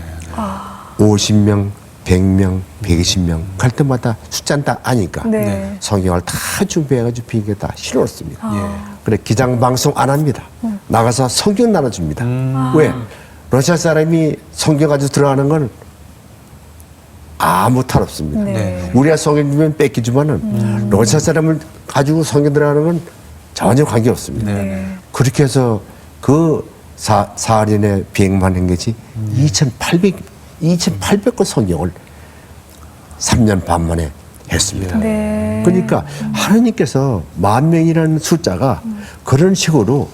50명, 100명, 120명 갈 때마다 숫자는 다 아니까 네. 성경을 다 준비해가지고 비행기에 다 실어왔습니다. 예. 그래 기장 방송 안 합니다. 나가서 성경 나눠줍니다. 왜? 러시아 사람이 성경 가지고 들어가는 건 아무 탈 없습니다. 네. 우리가 성경 주면 뺏기지만은 러시아 사람을 가지고 성경 들어가는 건 전혀 관계 없습니다. 네. 그렇게 해서 그 사할인의 비행만 한 것이 2,800건 성경을 3년 반 만에 했습니다. 네. 그러니까 하나님께서 10,000명이라는 숫자가 그런 식으로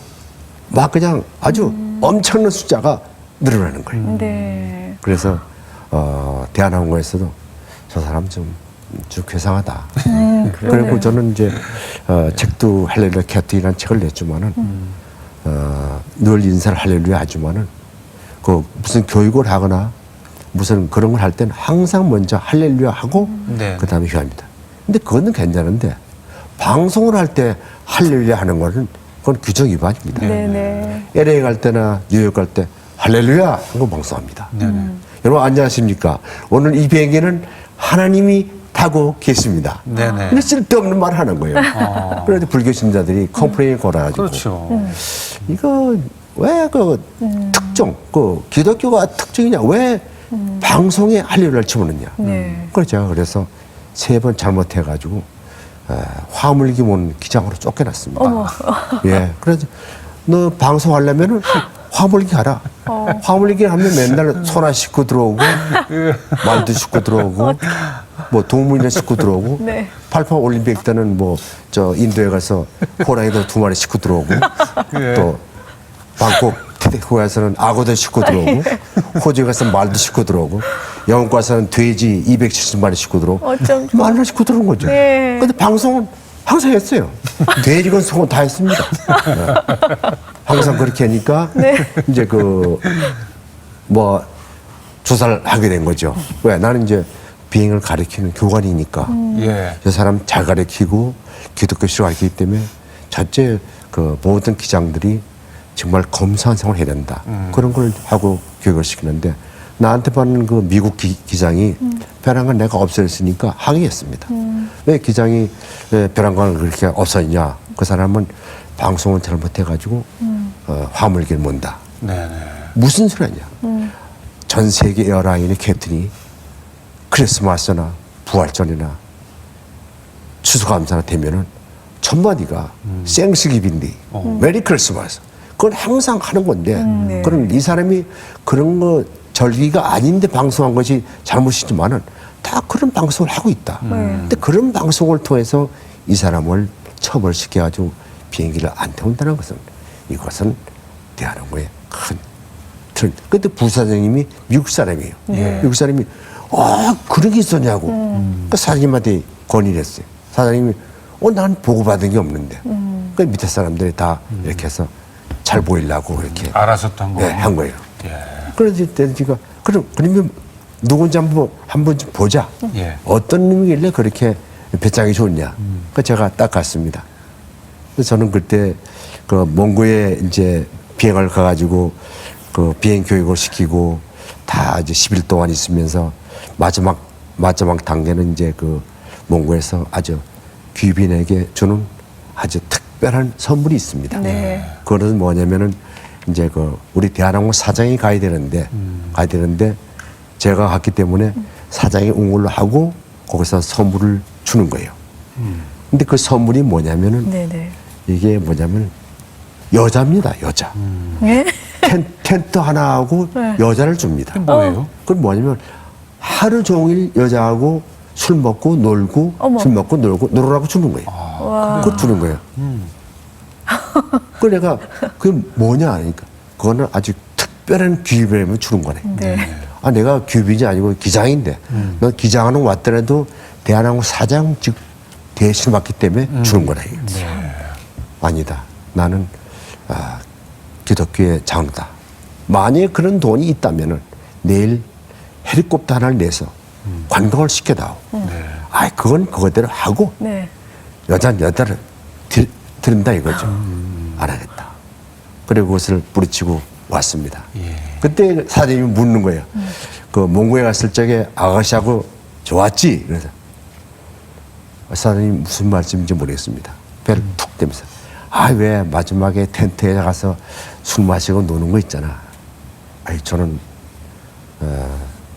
막 그냥 아주 엄청난 숫자가 늘어나는 거예요. 네. 그래서 대한항공에서도 저 사람 좀 괴상하다. 그리고 저는 이제 책도 할렐루야 캐트이라는 책을 냈지만은 늘 인사를 할렐루야 하지만은 그 무슨 교육을 하거나 무슨 그런 걸 할 때는 항상 먼저 할렐루야 하고 네. 그다음에 휴합니다. 근데 그거는 괜찮은데 방송을 할 때 할렐루야 하는 거는 그건 규정 위반입니다. 네네. LA 갈 때나 뉴욕 갈 때 할렐루야 하고 방송합니다. 여러분 안녕하십니까? 오늘 이 비행기는 하나님이 타고 계십니다. 네네. 근데 쓸데없는 말을 하는 거예요. 그래서 불교 신자들이 컴플레인을 걸어가지고 그렇죠. 이거 왜 그 특정 그 기독교가 특징이냐 왜 방송에 할렐루야를 집어넣냐. 네. 그래서 제가 그래서 3번 잘못해가지고 화물기 온 기장으로 쫓겨났습니다. 예, 그래서 너 방송하려면은 화물기 가라. 화물기 하면 맨날 소나 싣고 들어오고 말도 싣고 들어오고 뭐 동물이나 싣고 들어오고 네. 88 올림픽 때는 뭐 저 인도에 가서 호랑이도 2마리 싣고 들어오고 또 방콕 태국에서는 악어도 싣고 들어오고 호주에 가서 말도 싣고 들어오고 영국 가서는 돼지 270마리 싣고 들어오고 어쩜 말로 싣고 들어온 거죠. 네. 근데 방송은 항상 했어요. 돼지건 소건 다 했습니다. 네. 항상 그렇게 하니까 이제 그 뭐 조사를 하게 된 거죠. 왜? 나는 이제 비행을 가르치는 교관이니까 예. 저 사람 잘 가르치고 기독교식을 가르치기 때문에 첫째 그 모든 기장들이 정말 검소한 생활을 해야 된다. 그런 걸 하고 교육을 시키는데 나한테 받는 그 미국 기장이 벼랑간 내가 없애렸으니까 항의했습니다. 왜 기장이 벼랑간을 그렇게 없애냐. 그 사람은 방송을 잘못해가지고 화물기를 mon다. 네네. 무슨 소리냐. 전 세계 에어라인의 캡틴이 크리스마스나 부활절이나 추수감사나 되면은 첫마디가 생스기빙데이, 메리 크리스마스. 그건 항상 하는 건데, 네. 그럼 이 사람이 그런 거 절기가 아닌데 방송한 것이 잘못이지만은 다 그런 방송을 하고 있다. 근데 그런 방송을 통해서 이 사람을 처벌시켜가지고 비행기를 안 태운다는 것은 이것은 대한항공의 큰 틀. 그때 부사장님이 미국 사람이에요. 미국 사람이 그런 게 있었냐고. 그 사장님한테 건의를 했어요. 사장님이 난 보고받은 게 없는데. 그 밑에 사람들이 다 이렇게 해서 잘 보이려고 이렇게 알아서 한 거. 네, 한 거예요. 예. 그래서 제가 그러면 누군지 한번 좀 보자. 예. 어떤 놈이길래 그렇게 배짱이 좋냐. 그 제가 딱 갔습니다. 그래서 저는 그때 그 몽고에 이제 비행을 가가지고 그 비행 교육을 시키고 다 이제 10일 동안 있으면서 마지막 단계는 이제 그 몽고에서 아주 귀빈에게 주는 아주 특별한 선물이 있습니다. 네. 그것은 뭐냐면은 이제 그 우리 대한항공 사장이 가야 되는데 제가 갔기 때문에 사장이 옹홀로 하고 거기서 선물을 주는 거예요. 근데 그 선물이 뭐냐면은 네네. 이게 뭐냐면 여자입니다. 여자. 네? 텐트 하나하고 네. 여자를 줍니다. 뭐예요? 그건 뭐냐면 하루 종일 여자하고 술 먹고 놀고 어머. 술 먹고 놀고 놀으라고 주는 거예요. 와. 그걸 주는 거예요. 그 내가 그게 뭐냐 하니까 그거는 아주 특별한 기회를 주는 거네. 네. 내가 규빈이 아니고 기장인데 너 기장하는 왔더라도 대한항공 사장 즉 대신 맡기 때문에 주는 거다. 아니다. 나는 기독교의 장로다. 만약에 그런 돈이 있다면은 내일 헬리콥터 하나를 내서 관광을 시켜다오. 그건 그거대로 하고 네. 여자를 드린다 이거죠. 안 하겠다. 그리고 그것을 부딪히고 왔습니다. 예. 그때 사장님이 묻는 거예요. 그 몽고에 갔을 적에 아가씨하고 좋았지? 그래서 사장님 무슨 말씀인지 모르겠습니다. 배를 툭 대면서 왜 마지막에 텐트에 가서 술 마시고 노는 거 있잖아. 저는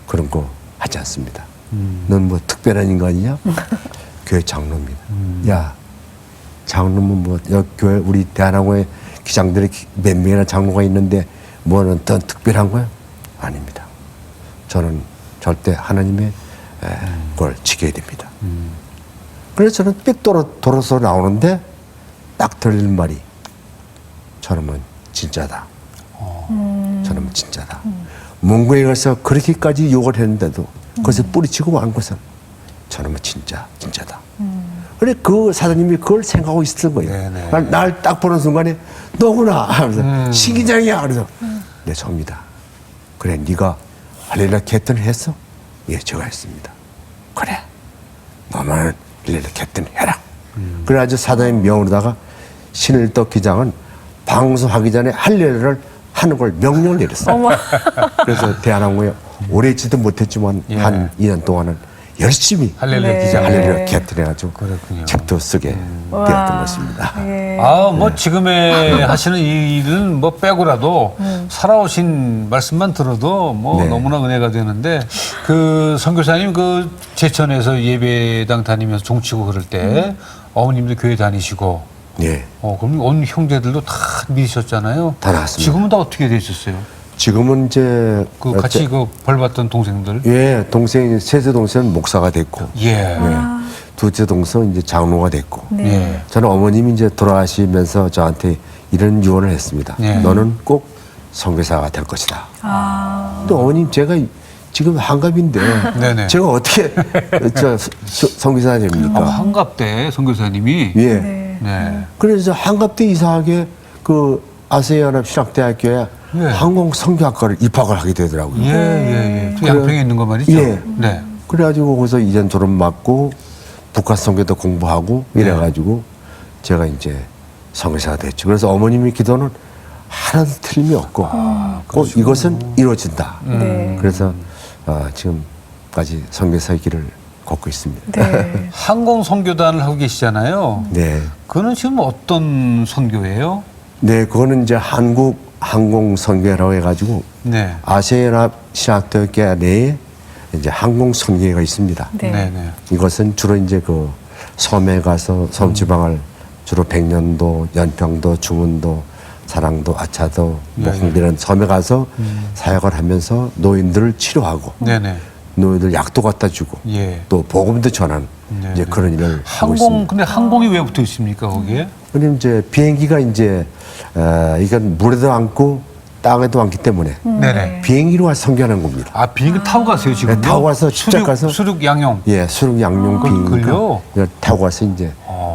그런 거 하지 않습니다. 넌 뭐 특별한 인간이냐? 교회 장로입니다. 야, 장로면 뭐 교회 우리 대한항공의 기장들이 몇 명이나 장로가 있는데 뭐는 더 특별한 거예요? 아닙니다. 저는 절대 하나님의 걸 지켜야 됩니다. 그래서 저는 삑 돌아서 나오는데 딱 들리는 말이 저놈은 진짜다. 저놈은 진짜다. 문고에 가서 그렇게까지 욕을 했는데도 그것을 뿌리치고 만 것은 저놈은 진짜다. 그래 그 사장님이 그걸 생각하고 있었던 거예요. 날 딱 보는 순간에 너구나 하면서 신기장이야. 그래서 네, 접니다. 그래 네가 할렐루야 캡틴을 했어? 예, 제가 했습니다. 그래 너만 할렐루야 캡틴 해라. 그래가지고 사장님 명으로다가 신일덕 기장은 방송하기 전에 할렐루야를 하는 걸 명령을 내렸어요. 어머. 그래서 대한항공에 오래 있지도 못했지만 예. 한 2년 동안은 열심히 할렐루야 네. 기장. 할렐루야 캡틴 해가지고 그렇군요. 책도 쓰게 와. 되었던 것입니다. 예. 뭐 지금의 하시는 이 일은 뭐 빼고라도 살아오신 말씀만 들어도 뭐 네. 너무나 은혜가 되는데 그 선교사님 그 제천에서 예배당 다니면서 종치고 그럴 때 어머님도 교회 다니시고 예. 그럼 온 형제들도 다 믿으셨잖아요. 다 나왔습니다. 지금은 다 어떻게 되셨어요? 지금은 이제 그 같이 그 벌 받던 동생들. 예, 동생 셋째 동생은 목사가 됐고 예. 둘째 동생은 이제 장로가 됐고 네. 예. 저는 어머님이 이제 돌아가시면서 저한테 이런 유언을 했습니다. 예. 너는 꼭 선교사가 될 것이다. 아. 또 어머님 제가 지금 한갑인데 네네. 제가 어떻게 선교사 됩니까? 한갑 때 선교사님이 예. 네. 네. 그래서 한갑 때 이상하게 그 아세아연합 신학대학교에 예. 항공선교학과를 입학을 하게 되더라고요. 예. 그 그래. 양평에 있는 거 말이죠. 예. 네. 그래가지고 거기서 이전 졸업 맞고 북한 선교도 공부하고 이래가지고 제가 이제 선교사가 됐죠. 그래서 어머님의 기도는 하나도 틀림이 없고 꼭 이것은 이루어진다. 네. 그래서 지금까지 선교사의 길을 걷고 있습니다. 네. 항공 선교단을 하고 계시잖아요. 네. 그거는 지금 어떤 선교예요? 네, 그거는 이제 한국 항공 선교회라고 해가지고 네. 아시아연합 신학대학교 내에 이제 항공 선교회가 있습니다. 네. 네. 이것은 주로 이제 그 섬에 가서 섬 지방을 주로 백년도, 연평도, 중운도, 사랑도, 아차도, 뭐 예, 예. 홍대는 섬에 가서 사역을 하면서 노인들을 치료하고 네네. 노인들 약도 갖다 주고 예. 또 복음도 전하는 네, 이제 네. 그런 일을 하고 항공 있습니다. 근데 항공이 왜 붙어 있습니까 거기에? 그럼 이제 비행기가 이제 이건 물에도 앉고 땅에도 앉기 때문에 네네. 비행기로 와서 선교하는 겁니다. 아 비행기 타고 가세요 지금? 네, 타고 가서 직접 가서 수륙 양용. 예, 수륙 양용 비행기가 그걸요? 이걸 타고 가서 이제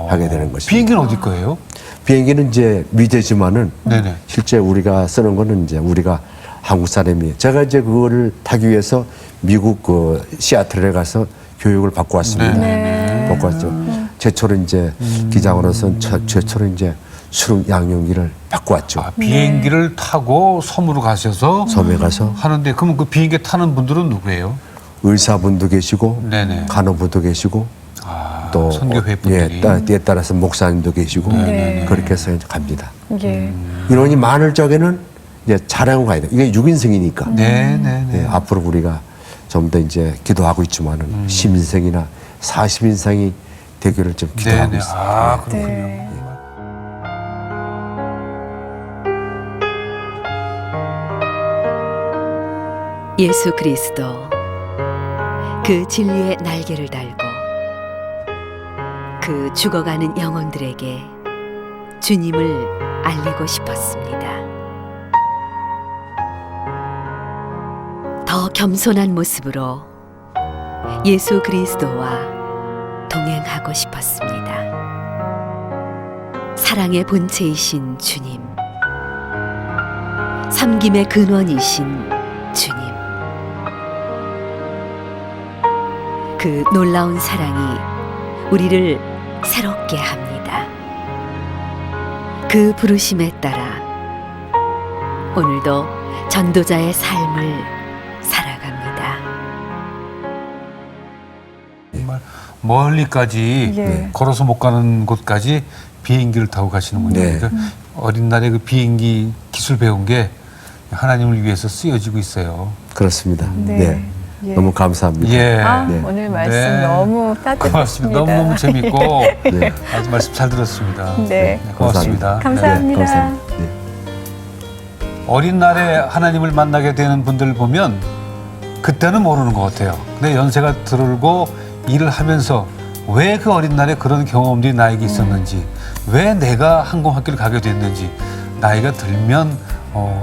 하게 되는 것입니다. 비행기는 어디 거예요? 비행기는 이제 미제지만은 네네. 실제 우리가 쓰는 거는 이제 우리가 한국 사람이 제가 이제 그거를 타기 위해서 미국 그 시애틀에 가서 교육을 받고 왔습니다. 네. 받고 왔죠. 최초로 이제 기장으로서 최초로 이제 수륙 양용기를 받고 왔죠. 아, 비행기를 타고 섬으로 가셔서 섬에 가서 하는데 그러면 그 비행기 타는 분들은 누구예요? 의사분도 계시고 네네. 간호부도 계시고 아, 또 선교회 분들이. 때에 따라서 목사님도 계시고 네. 그렇게 해서 이제 갑니다. 예. 인원이 많을 적에는 이제 차량으로 가야 돼. 이게 6인승이니까. 네네네. 앞으로 우리가 좀 더 이제 기도하고 있지만은 10인승이나 40인승이 되기를 좀 기도하고 네네. 있습니다. 아 그렇군요. 네. 예수 그리스도 그 진리의 날개를 달고 그 죽어가는 영혼들에게 주님을 알리고 싶었습니다. 더 겸손한 모습으로 예수 그리스도와 동행하고 싶었습니다. 사랑의 본체이신 주님, 섬김의 근원이신 주님, 그 놀라운 사랑이 우리를 새롭게 합니다. 그 부르심에 따라 오늘도 전도자의 삶을 살아갑니다. 정말 멀리까지 예. 걸어서 못 가는 곳까지 비행기를 타고 가시는군요. 네. 그러니까 어린 날에 그 비행기 기술 배운 게 하나님을 위해서 쓰여지고 있어요. 그렇습니다. 네. 네. 예. 너무 감사합니다. 예. 네. 오늘 말씀 네. 너무 따뜻했습니다. 고맙습니다. 너무너무 재밌고 네. 아주 말씀 잘 들었습니다. 네. 고맙습니다. 감사합니다. 감사합니다. 네. 어린 날에 하나님을 만나게 되는 분들 보면 그때는 모르는 것 같아요. 근데 연세가 들고 일을 하면서 왜 그 어린 날에 그런 경험들이 나에게 있었는지, 왜 내가 항공학교를 가게 됐는지 나이가 들면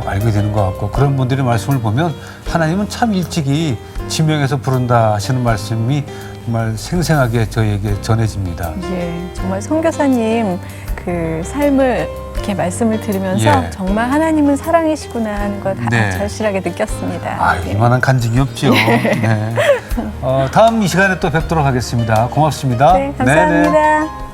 알게 되는 것 같고, 그런 분들의 말씀을 보면 하나님은 참 일찍이 지명해서 부른다 하시는 말씀이 정말 생생하게 저희에게 전해집니다. 예, 정말 선교사님 그 삶을 이렇게 말씀을 들으면서 예. 정말 하나님은 사랑이시구나 하는 걸 네. 절실하게 느꼈습니다. 아, 예. 이만한 간증이 없죠. 네. 다음 이 시간에 또 뵙도록 하겠습니다. 고맙습니다. 네, 감사합니다.